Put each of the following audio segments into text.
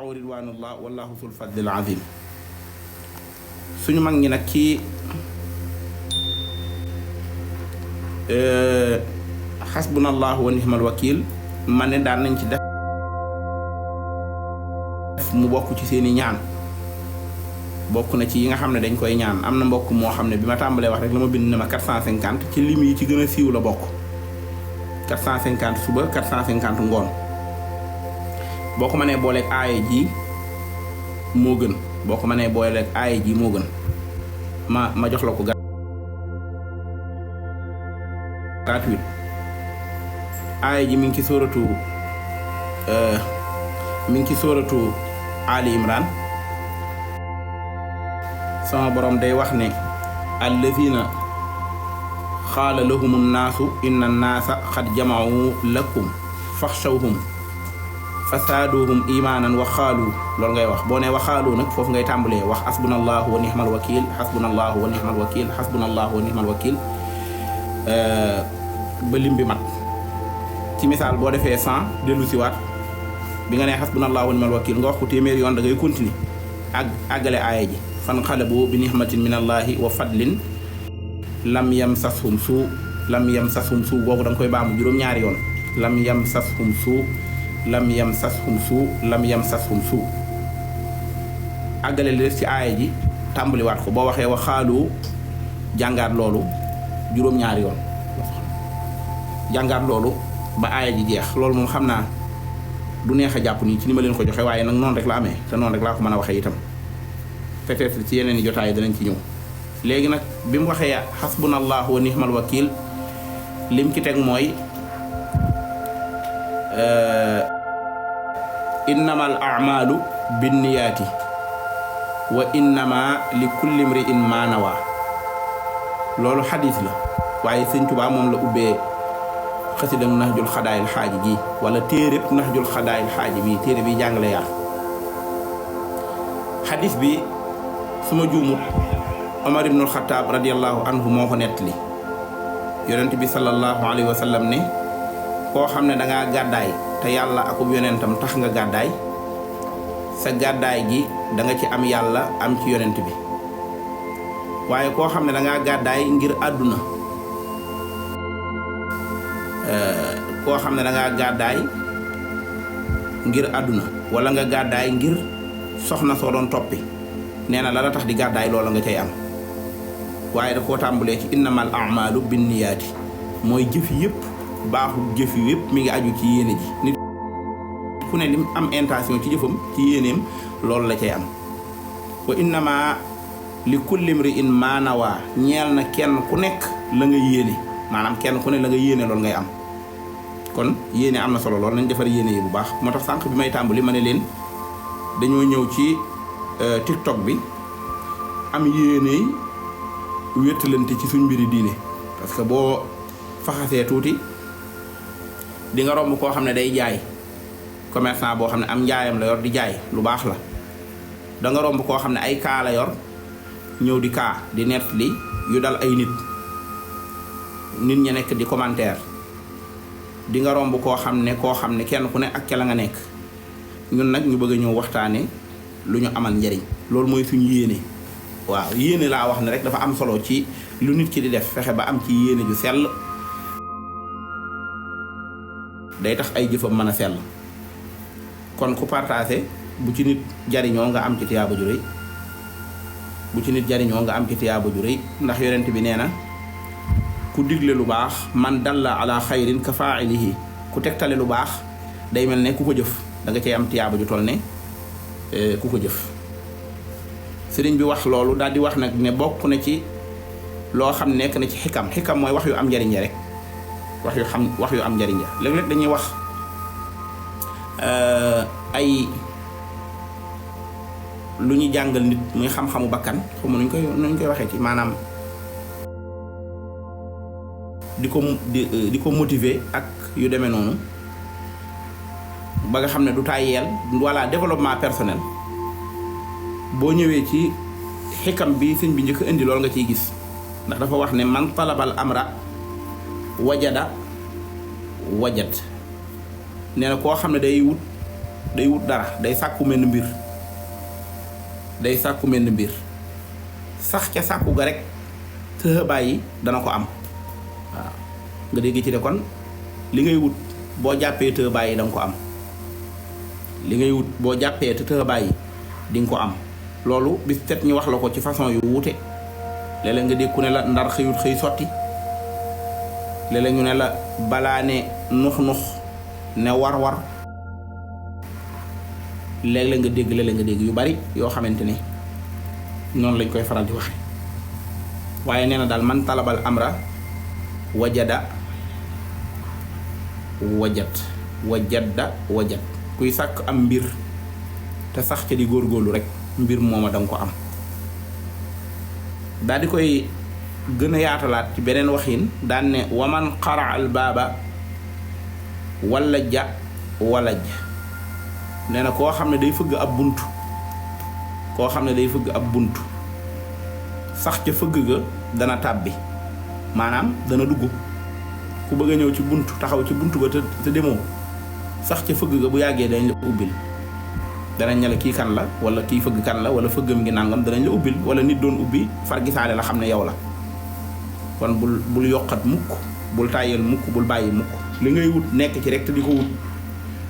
ridwanullah wallahu sul fadlil azim. suñu mag ñi nag ci xasbunallahu wa nihmal wakil ma ne daan nañ ci def mu bokk ci seeni ñaan, bokk na ci yi nga xam ne dañ koy ñaan. am na mbokk moo xam ne bi ma tàmbalee wax rek la ma bind ne ma 450 ci lim yi ci gën a siiw la bokk. 450 suba 450 ngoon boo ko mënee booleeg aaye ji moo gën, boo ko mënee booleeg aaye ji moo gën. ma jox la ko gratuit. aaye ji mi ngi ci sóoratu Ali Imran. sama borom day wax ne allazina xaala lahumu nnaasu inna nnaasa xad jama'u lakum faxshawhum fasaaduhum imaanan wa xaalu. loolu ngay wax boo ne wa xaalu nag foofu ngay tàmbalee wax xasbunallahu wa nihmal wakil xasbunallahu wa nihmal wakil xasbunallahu wa nihmal wakil ba lim bi mat. ci misaal boo defee 100 dellu siwaat bi nga nee xasbunallahu wa nihmal wakil nga wax ko téeméer yoon da ngay continuer àggale aaya ji fanqalabu bi nihmatin minallahi wa fadlin lam yamsashum suu boobu da nga koy baamu juróom-ñaari yoon. lam yamsashum suu àggale li def ci aaya ji tàmbaliwaat ko boo waxee wa xaalu jàngaat loolu juróom-ñaari yoon, jàngaat loolu ba aaya ji jeex. loolu moom xam naa du neex a jàpp nii ci ni ma leen ko joxe, waaye nag noonu rek la amee te noonu rek laa ko mën a waxee itam. peut-être ci yeneen i jotaay danañ ci ñëw. léegi nag bi mu waxee xasbunallahu wa nihmal wakil lim ci teg mooy innamal a'malu binniyaati wa innama li kulli imri'in ma nawa. loolu xadis la, waaye sëñ Tuubaa moom la ubbee xasidam naxjul xadaayil xaaji ji wala téereb naxjul xadaayil xaaji bi téere bi jàngale yar. xadis bi suma juumut Omar ibnul Xataab radiyallahu anhu moo ko nettali. yonent bi sallallahu alayhi wa sallam ne koo xam ne dangaa gàddaay te yàlla akub yonentam tax nga gàddaay, sa gàddaay gi da nga ci am yàlla am ci yonent bi. waaye koo xam ne dangaa gàddaay ngir àdduna koo xam ne dangaa gàddaay ngir àdduna wala nga gàddaay ngir soxna soo doon toppi, nee na la tax di gàddaay loola nga cay am. waaye da koo tàmbalee ci innamal a'malu binniyaati, mooy jëf yëpp baaxul jëf yëpp mi ngi aju ci yéene ji. nit ku ne lim am intention ci jëfam ci yéeneem loolu la cay am. wa innama li kulli imri'in ma nawa, ñeel na kenn ku nekk la nga yéene, maanaam kenn ku ne la nga yéene loolu ngay am. kon yéene am na solo lool, nañ defar yéene yi bu baax. moo tax sànq bi may tàmbali ma ne leen dañoo ñëw ci TikTok bi am yéene wéttalante ci suñ mbiri diine. parce que boo faxasee tuuti di nga romb koo xam ne day jaay, commerçant boo xam ne am njaayam la yor di jaay lu baax la. da nga romb koo xam ne ay kaa la yor ñëw di kaa di nettali yu dal ay nit ña nekk di commentaire. di nga romb koo xam ne kenn ku ne ak ca la nga nekk. ñun nag ñu bëgg a ñëw waxtaane lu ñu amal njariñ. loolu mooy suñu yéene. waaw yéene laa wax ne rek dafa am solo ci lu nit ki di def, fexe ba am ci yéene ju sell day tax ay jëfam mën a sell. kon ku partagé bu ci nit jariñoo nga am ci tiyaaba ju rëy, ndax yonent bi nee na ku digle lu baax man dalla ala xayrin ka faa'ilihi, ku tegtale lu baax day mel ne ku ko jëf da nga cay am tiyaaba ju toll ne ku ko jëf. sëriñ bi wax loolu daal di wax nag ne bokk na ci loo xam nekk na ci xikam mooy wax yu am njariñ rek, wax yu am njariñ léeg-léeg dañuy wax ay lu ñu jàngal nit muy xam-xamu bakkan, xamu nuñ koy waxee ci maanaam di ko motiver ak yu demee noonu ba nga xam ne du tàyyeel walla développement personnel. boo ñëwee ci xikam bi sëñ bi njëkk indi loolu nga ciy gis, ndax dafa wax ne man talabal amra wajada nee na koo xam ne day wut day wut dara day sàkku menn mbir sax ca sàkku ga rek të bàyyi dana ko am waaw nga dégg ci de kon li ngay wut boo jàppee të bàyyi danga ko am li ngay wut boo jàppee te të bàyyi di nga ko am loolu bis set ñu wax la ko ci façon yu wuute léeg-léeg nga dégg ku ne la ndar xëyut xëy sotti léeg-léeg ñu ne la balaa ne nux ne war léeg-léeg nga dégg yu bari yoo xamante ne noonu lañ koy faral di waxe waaye nee na daal man talabal amra wajada wajat kuy sàkk am mbir te sax ca di góorgóorlu rek mbir mooma danga ko am daal di koy gën a yaatalaat ci beneen waxin daan ne waman xara al baaba walaj nee na koo xam ne day fëgg ab bunt sax ca fëgg ga dana tàbbi maanaam dana dugg ku bëgg a ñëw ci bunt taxaw ci bunt ba te demoo sax ca fëgg ga bu yàggee dañ la ubbil danañ ne la kii kan la wala kii fëgg kan la wala fëggam ngi nàngam danañ la ubbil wala nit doon ubbi far gisaale la xam ne yow la kon bul yokkat mukk bul tàyyeel mukk bul bàyyi mukk li ngay wut nekk ci rek te di ko wut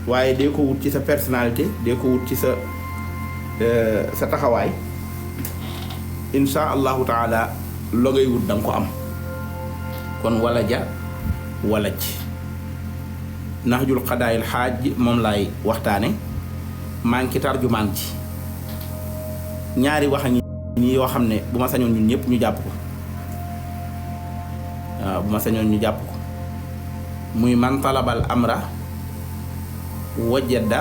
waaye dee ko wut ci sa personnalité dee ko wut ci sa taxawaay insha allahu taala loo ngay wut danga ko am kon walaj naxjul xadaayil xaaj moom laay waxtaane maa ngi ci tarjumaan ji ñaari wax nii yoo xam ne bu ma sañoon ñun ñëpp ñu jàpp ko waaw bu ma sañoon ñu jàpp ko muy man talabal amra wajad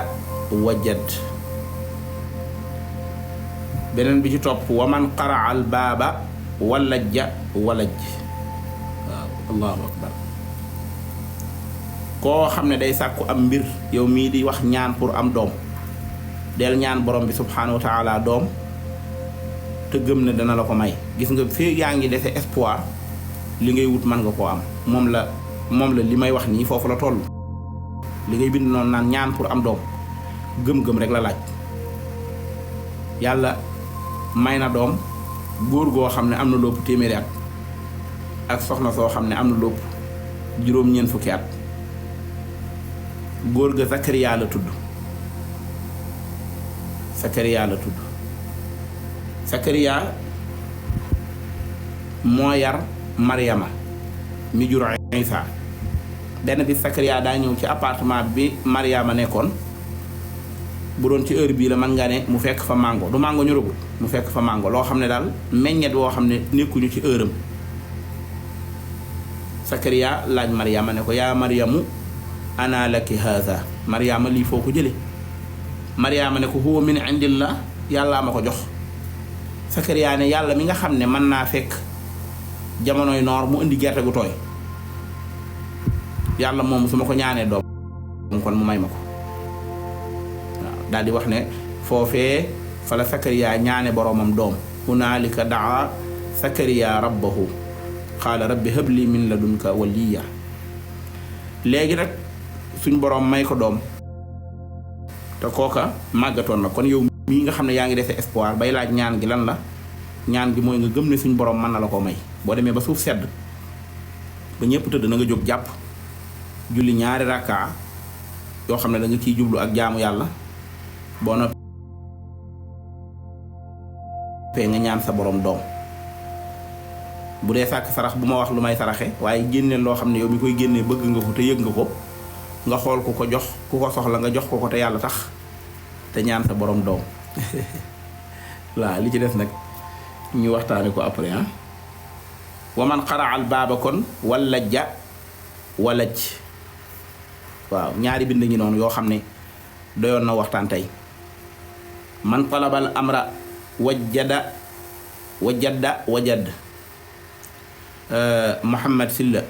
beneen bi ci topp wa man qara al baaba walaj waaw allahu akbar koo xam ne day sàkku am mbir yow mii di wax ñaan pour am doom del ñaan borom bi subhanahu wa taala doom te gëm ne dana la ko may gis nga fii yaa ngi dese espoir li ngay wut mën nga koo am moom la li may wax nii foofu la toll li ngay bind noonu naan ñaan pour am doom gëm-gëm rek la laaj yàlla may na doom góor goo xam ne am na lopp téeméeri at ak soxna soo xam ne am na lopp juróom-ñeent fukki at góor ga Sakariya la tudd Sakariya moo yar Maryama mi jur Isa benn bi Sakariya daa ñëw ci appartement bi Maryama nekkoon bu doon ci heure bii la mën nga ne mu fekk fa mango du mango ñu rëgul mu fekk fa mango loo xam ne daal meññet woo xam ne nekkuñu ci heure am Sakariya laaj Maryama ne ko yaa Maryamu ana laki haza Maryama lii foo ko jële Maryama ne ko huwa min indillah yàllaa ma ko jox Sakariya ne yàlla mi nga xam ne mën naa fekk jamonoy noor mu indi gerte gu tooy yàlla moom su ma ko ñaanee doom kon mu may ma ko waaw daal di wax ne foofee fa la Sakariya ñaane boromam doom hunaalika daa Sakariya rabbahu qaala rabbi habli min ladunka waliya léegi nag suñ borom may ko doom te kooka màggatoon na kon yow mii nga xam ne yaa ngi dese espoir bay laaj ñaan gi lan la ñaan gi mooy nga gëm ne suñ borom mën na la ko may boo demee ba suuf sedd ba ñëpp tëdd na nga jóg jàpp julli ñaari rakka yoo xam ne da nga ciy jublu ak jaamu yàlla boo noppee nga ñaan sa borom doom bu dee sàkk sarax bu ma wax lu may saraxe waaye génneel loo xam ne yow mi koy génnee bëgg nga ko te yëg nga ko nga xool ku ko jox ku ko soxla nga jox ko te yàlla tax te ñaan sa borom doom waaw li ci des nag ñu waxtaane ko après wa man xara al baaba kon walaj waaw ñaari bind ngi noonu yoo xam ne doyoon na waxtaan tey man talabal amra wajad Muhammad Silla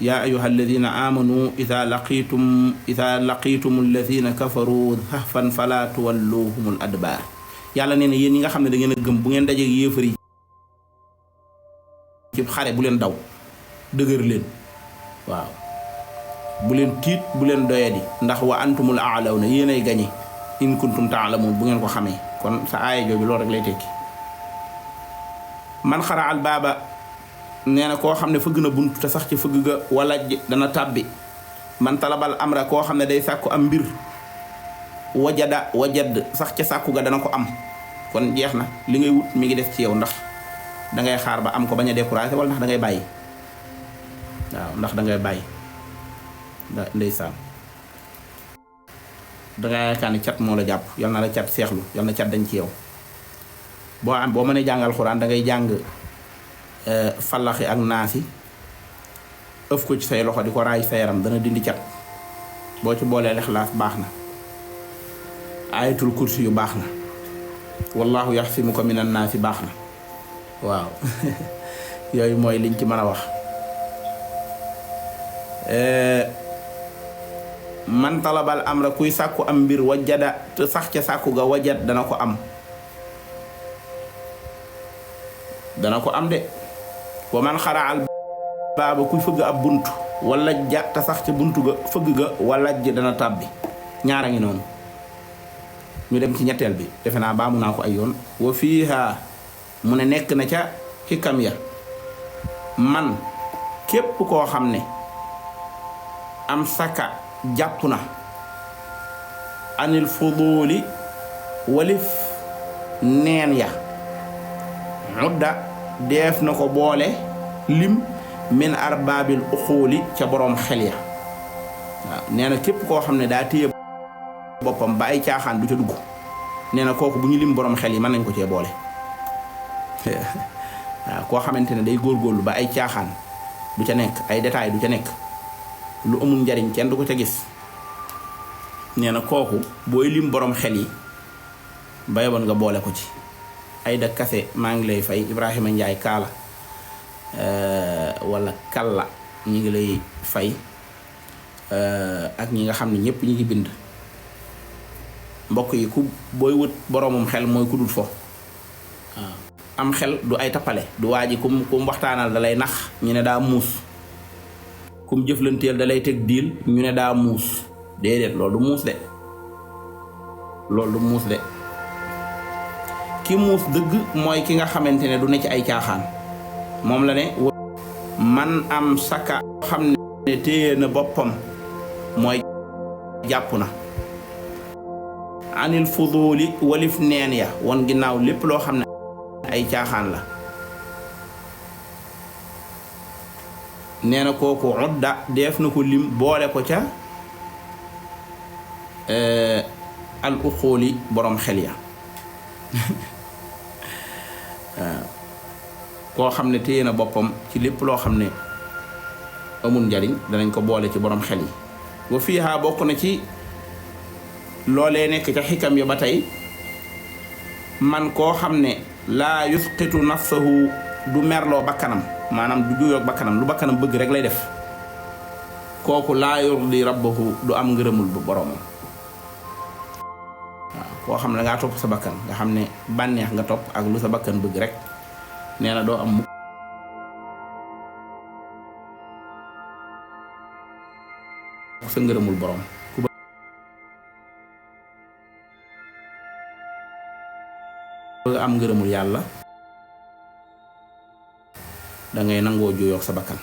yaa ayuha alladina amanu ida laqitum alladina kafaru zahfan fala tuwalluhum al adbar yàlla nee na yéen ñi nga xam ne da ngeen a gëm bu ngeen dajeeg yéefar yi ci xare bu leen daw dëgër leen waaw bu leen tiit bu leen doyadi ndax wa antumul a'lawna yéen ay gañe in kuntum taalamun bu ngeen ko xamee. kon sa aaya jooju loolu rek lay tekki. man xara al baaba nee na koo xam ne fëgg na bunt te sax ci fëgg ga wala dana tàbbi. man talabal amra koo xam ne day sàkku am mbir wajad sax ca sàkku ga dana ko am. kon jeex na li ngay wut mi ngi def ci yow ndax dangay xaar ba am ko bañ a découragé wala ndax dangay bàyyi. waaw ndax dangay bàyyi ndeysaan dangay yaakaar ne cat moo la jàpp yal na la cat seexlu yal na cat dañ ci yow. boo mënee jàngal xuraan dangay jàng fallaxi ak naasi ëf ko ci say loxo di ko raay sa yaram dana dindi cat. boo ci boolee lixlaas baax na. ayatul kursi yu baax na. wallahu yaxsimuka minan naasi baax na. waaw yooyu mooy liñ ci mën a wax. man talabal amra kuy sàkku am mbir wajada te sax ca sàkku ga wajat dana ko am. dana ko am de. wa man xaraal baaba kuy fëgg ab bunt wala ja te sax ca buntu ga fëgg ga wala ja dana tàbbi. ñaara ngi noonu. ñu dem ci ñetteel bi defe naa baamu naa ko ay yoon. wa fiiha mu ne nekk na ca xikam ya man képp koo xam ne am saka jàpp na anil fuduli walif neen ya mudda def na ko boole lim min arbaabil uxuuli ca boroom xel ya. waaw nee na képp koo xam ne daa téye boppam ba ay caaxaan du ca dugg nee na kooku bu ñu lim boroom xel yi mën nañ ko cee boole. waaw koo xamante ne day góorgóorlu ba ay caaxaan du ca nekk ay détails du ca nekk lu amul njariñ kenn du ko ca gis. nee na kooku booy lim boroom xel yi bayoon nga boole ko ci. ay da kase maa ngi lay fay Ibrahima Njaay kaala wala kalla ñi ngi lay fay ak ñi nga xam ne ñëpp ñi ngi bind. mbokk yi ku booy wut boroomum xel mooy ku dul fo. waaw am xel du ay tappale du waa ji kum waxtaanal da lay nax ñu ne daa muus. kum jëflanteel da lay teg diil ñu ne daa muus. déedéet loolu du muus de. loolu du muus de. ki muus dëgg mooy ki nga xamante ne du ne ci ay caaxaan. moom la ne man am saka xam ne téye na boppam mooy jàpp na anil fuduli walif neen ya won ginnaaw lépp loo xam ne ay caaxaan la. nee na kooku udda def na ko lim boole ko ca al uxuuli boroom xel ya. waaw koo xam ne téye na boppam ci lépp loo xam ne amul njariñ danañ ko boole ci boroom xel yi. wa fiiha bokk na ci loolee nekk ca xikam ya ba tey man koo xam ne laa yusqitu nafsahu du merloo bakkanam maanaam du juyoog bakkanam lu bakkanam bëgg rek lay def. kooku laa yurdi rabbahu du am ngërëmul bu boroomam. waaw koo xam ne dangaa topp sa bakkan nga xam ne bànneex nga topp ak lu sa bakkan bëgg rek nee na doo am mukk sa ngërëmul boroom. ku bëgg am ngërëmul yàlla dangay nangoo juyoog sa bakkan.